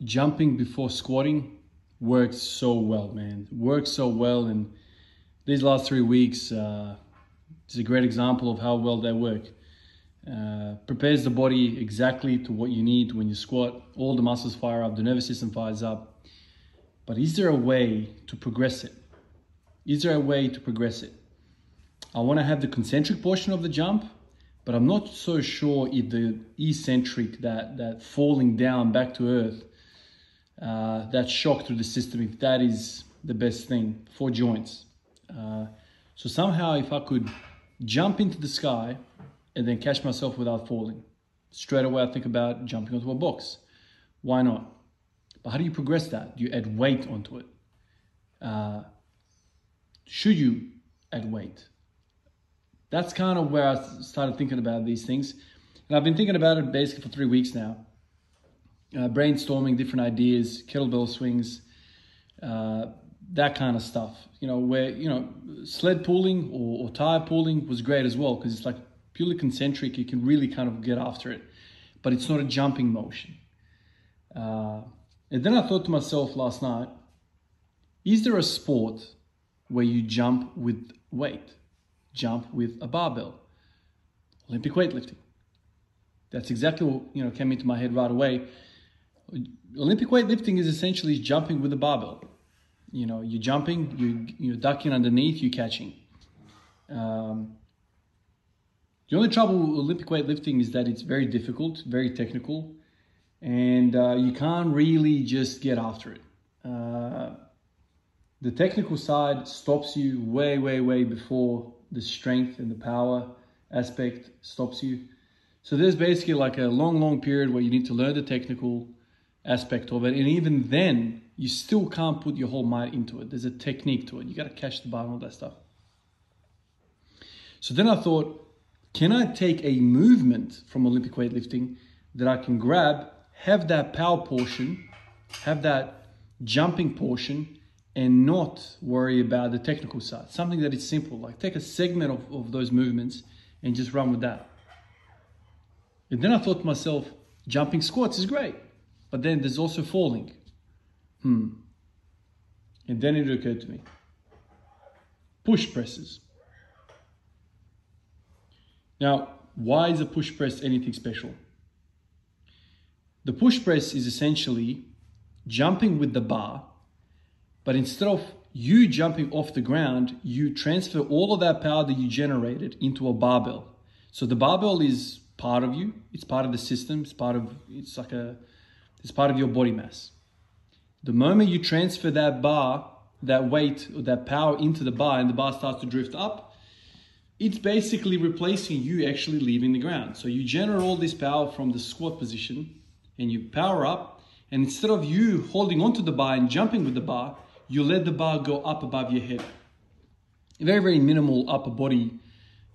jumping before squatting works so well, man. Works so well, and these last 3 weeks is a great example of how well they work. Prepares the body exactly to what you need when you squat. All the muscles fire up, the nervous system fires up. But is there a way to progress it? Is there a way to progress it? I want to have the concentric portion of the jump, but I'm not so sure if the eccentric, that falling down back to earth, that shock through the system, if that is the best thing for joints. So somehow if I could jump into the sky and then catch myself without falling, straight away I think about jumping onto a box. Why not? But how do you progress that? You add weight onto it. Should you add weight? That's kind of where I started thinking about these things. And I've been thinking about it basically for 3 weeks now. Brainstorming different ideas, kettlebell swings, that kind of stuff. Where, sled pulling or tire pulling was great as well, because it's like purely concentric. You can really kind of get after it, but it's not a jumping motion. And then I thought to myself last night, is there a sport where you jump with weight? Jump with a barbell? Olympic weightlifting. That's exactly what came into my head right away. Olympic weightlifting is essentially jumping with a barbell. You're jumping, you're ducking underneath, you're catching. The only trouble with Olympic weightlifting is that it's very difficult, very technical, and you can't really just get after it. The technical side stops you way, way, way before the strength and the power aspect stops you. So there's basically like a long, long period where you need to learn the technical aspect of it. And even then, you still can't put your whole might into it. There's a technique to it. You got to catch the bar and all that stuff. So then I thought, can I take a movement from Olympic weightlifting that I can grab, have that power portion, have that jumping portion, and not worry about the technical side? Something that is simple, like take a segment of those movements and just run with that. And then I thought to myself, jumping squats is great, but then there's also falling. And then it occurred to me, push presses. Now, why is a push press anything special? The push press is essentially jumping with the bar, but instead of you jumping off the ground, you transfer all of that power that you generated into a barbell. So the barbell is part of you, it's part of the system, it's part of your body mass. The moment you transfer that bar, that weight or that power into the bar, and the bar starts to drift up, it's basically replacing you actually leaving the ground. So you generate all this power from the squat position and you power up, and instead of you holding onto the bar and jumping with the bar, you let the bar go up above your head. Very, very minimal upper body,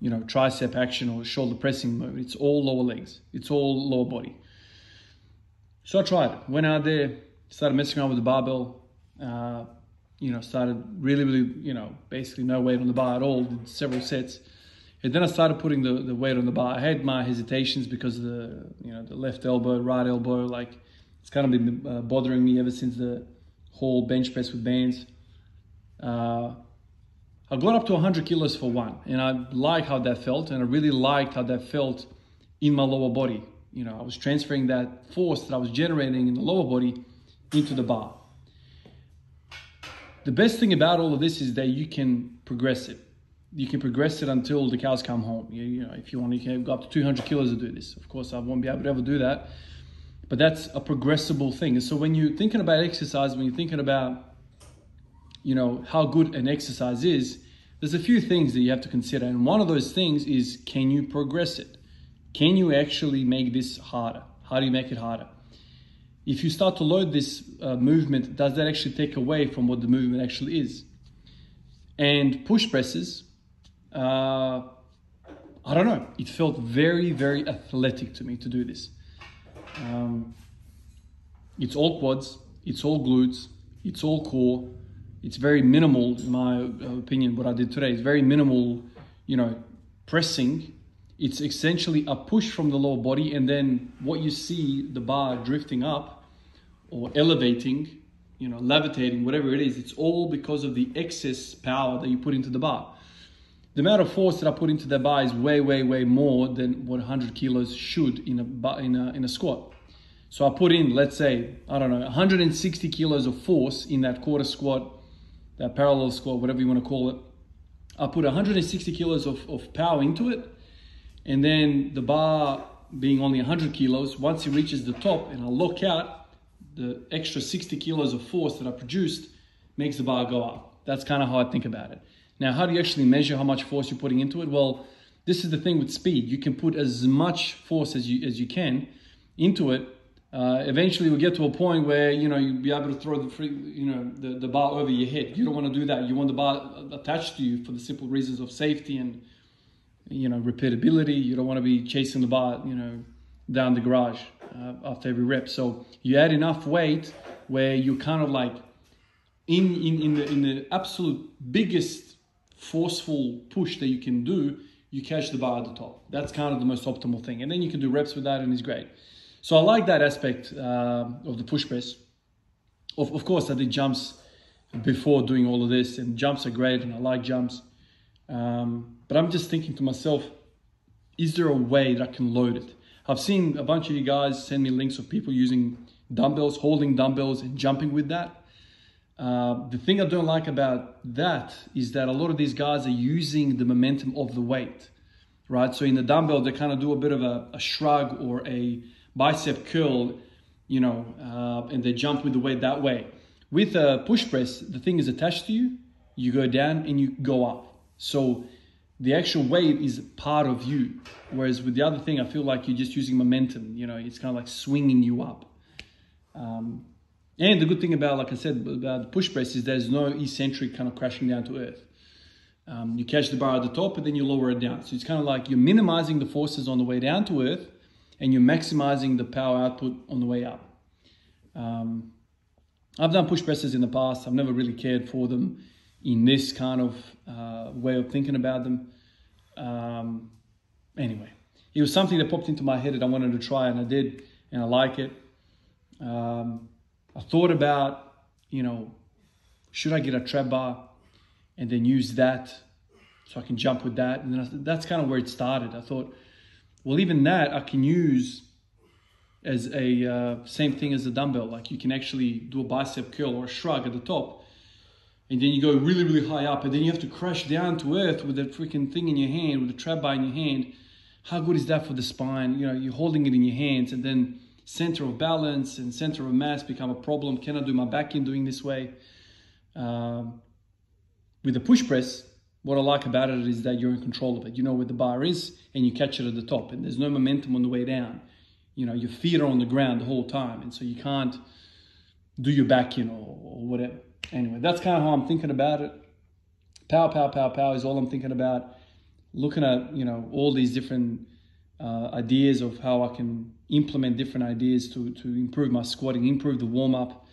tricep action or shoulder pressing mode. It's all lower legs. It's all lower body. So I tried it. Went out there, started messing around with the barbell. Started really, basically no weight on the bar at all. Did several sets. And then I started putting the weight on the bar. I had my hesitations because of the left elbow, right elbow, it's kind of been bothering me ever since the whole bench press with bands. I got up to 100 kilos for one, and I like how that felt, and I really liked how that felt in my lower body. I was transferring that force that I was generating in the lower body into the bar. The best thing about all of this is that you can progress it. You can progress it until the cows come home. If you want, you can go up to 200 kilos to do this. Of course, I won't be able to ever do that, but that's a progressible thing. And so when you're thinking about exercise, when you're thinking about, how good an exercise is, there's a few things that you have to consider. And one of those things is, can you progress it? Can you actually make this harder? How do you make it harder? If you start to load this movement, does that actually take away from what the movement actually is? And push presses, I don't know. It felt very, very athletic to me to do this. It's all quads, it's all glutes, it's all core. It's very minimal, in my opinion, what I did today. It's very minimal, pressing. It's essentially a push from the lower body, and then what you see, the bar drifting up, or elevating, you know, levitating, whatever it is, it's all because of the excess power that you put into the bar. The amount of force that I put into the bar is way, way, way more than what 100 kilos should in a squat. So I put in, let's say, I don't know, 160 kilos of force in that quarter squat, that parallel squat, whatever you want to call it. I put 160 kilos of power into it. And then the bar being only 100 kilos, once it reaches the top and I lock out, the extra 60 kilos of force that I produced makes the bar go up. That's kind of how I think about it. Now, how do you actually measure how much force you're putting into it? Well, this is the thing with speed. You can put as much force as you can into it. Eventually, we'll get to a point where, you know, you'll be able to throw the bar over your head. You don't want to do that. You want the bar attached to you for the simple reasons of safety and, you know, repeatability. You don't want to be chasing the bar, you know, down the garage after every rep. So you add enough weight where you're kind of like in the absolute biggest forceful push that you can do, you catch the bar at the top. That's kind of the most optimal thing. And then you can do reps with that and it's great. So I like that aspect of the push press. Of course, I did jumps before doing all of this, and jumps are great and I like jumps. But I'm just thinking to myself, is there a way that I can load it? I've seen a bunch of you guys send me links of people using dumbbells, holding dumbbells and jumping with that. The thing I don't like about that is that a lot of these guys are using the momentum of the weight, right? So in the dumbbell, they kind of do a bit of a shrug or a bicep curl, you know, and they jump with the weight that way. With a push press, the thing is attached to you, you go down and you go up. So the actual weight is part of you. Whereas with the other thing, I feel like you're just using momentum, you know, it's kind of like swinging you up. And the good thing about, like I said, about the push press is there's no eccentric kind of crashing down to earth. You catch the bar at the top and then you lower it down. So it's kind of like you're minimizing the forces on the way down to earth and you're maximizing the power output on the way up. I've done push presses in the past. I've never really cared for them in this kind of way of thinking about them. Anyway, it was something that popped into my head that I wanted to try, and I did, and I like it. I thought about, you know, should I get a trap bar and then use that so I can jump with that? And then that's kind of where it started. I thought, well, even that I can use as a same thing as a dumbbell. Like you can actually do a bicep curl or a shrug at the top. And then you go really, really high up. And then you have to crash down to earth with that freaking thing in your hand, with the trap bar in your hand. How good is that for the spine? You know, you're holding it in your hands, and then center of balance and center of mass become a problem. Can I do my back in doing this way? With the push press, what I like about it is that you're in control of it. You know where the bar is and you catch it at the top, and there's no momentum on the way down. You know, your feet are on the ground the whole time, and so you can't do your back in or whatever. Anyway, that's kind of how I'm thinking about it. Power, power, power, power is all I'm thinking about. Looking at, you know, all these different ideas of how I can implement different ideas to improve my squatting, improve the warm-up.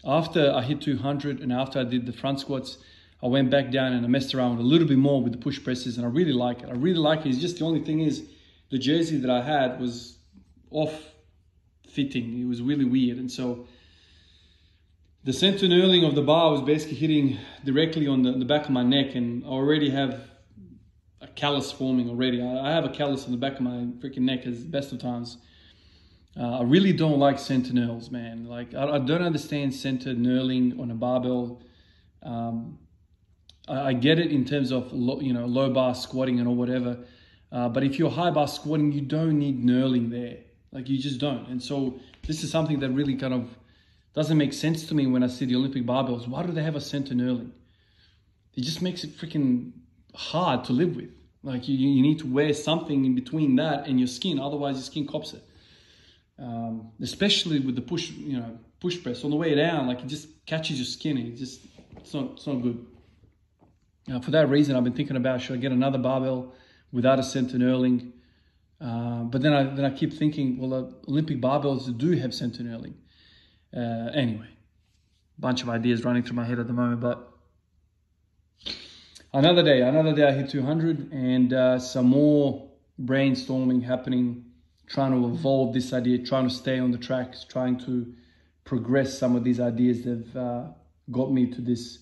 After I hit 200 and after I did the front squats, I went back down and I messed around a little bit more with the push presses, and I really like it. I really like it. It's just the only thing is the jersey that I had was off-fitting. It was really weird, and so the center knurling of the bar was basically hitting directly on the back of my neck, and I already have a callus forming already. I have a callus on the back of my freaking neck as the best of times. I really don't like center knurls, man. Like, I don't understand center knurling on a barbell. I get it in terms of low bar squatting and or whatever. But if you're high bar squatting, you don't need knurling there. Like, you just don't. And so this is something that really kind of doesn't make sense to me when I see the Olympic barbells. Why do they have a center knurling? It just makes it freaking hard to live with. Like, you need to wear something in between that and your skin, otherwise your skin cops it. Especially with the push press on the way down, like, it just catches your skin and it's not good. For that reason, I've been thinking about, should I get another barbell without a center knurling? But then I keep thinking, well, Olympic barbells do have center knurling. Anyway, bunch of ideas running through my head at the moment, but another day I hit 200 and some more brainstorming happening, trying to evolve this idea, trying to stay on the tracks, trying to progress some of these ideas that have got me to this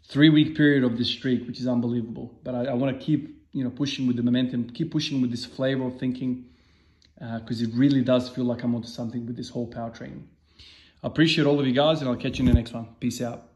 3-week period of this streak, which is unbelievable. But I want to keep, pushing with the momentum, keep pushing with this flavor of thinking, because it really does feel like I'm onto something with this whole power training. I appreciate all of you guys, and I'll catch you in the next one. Peace out.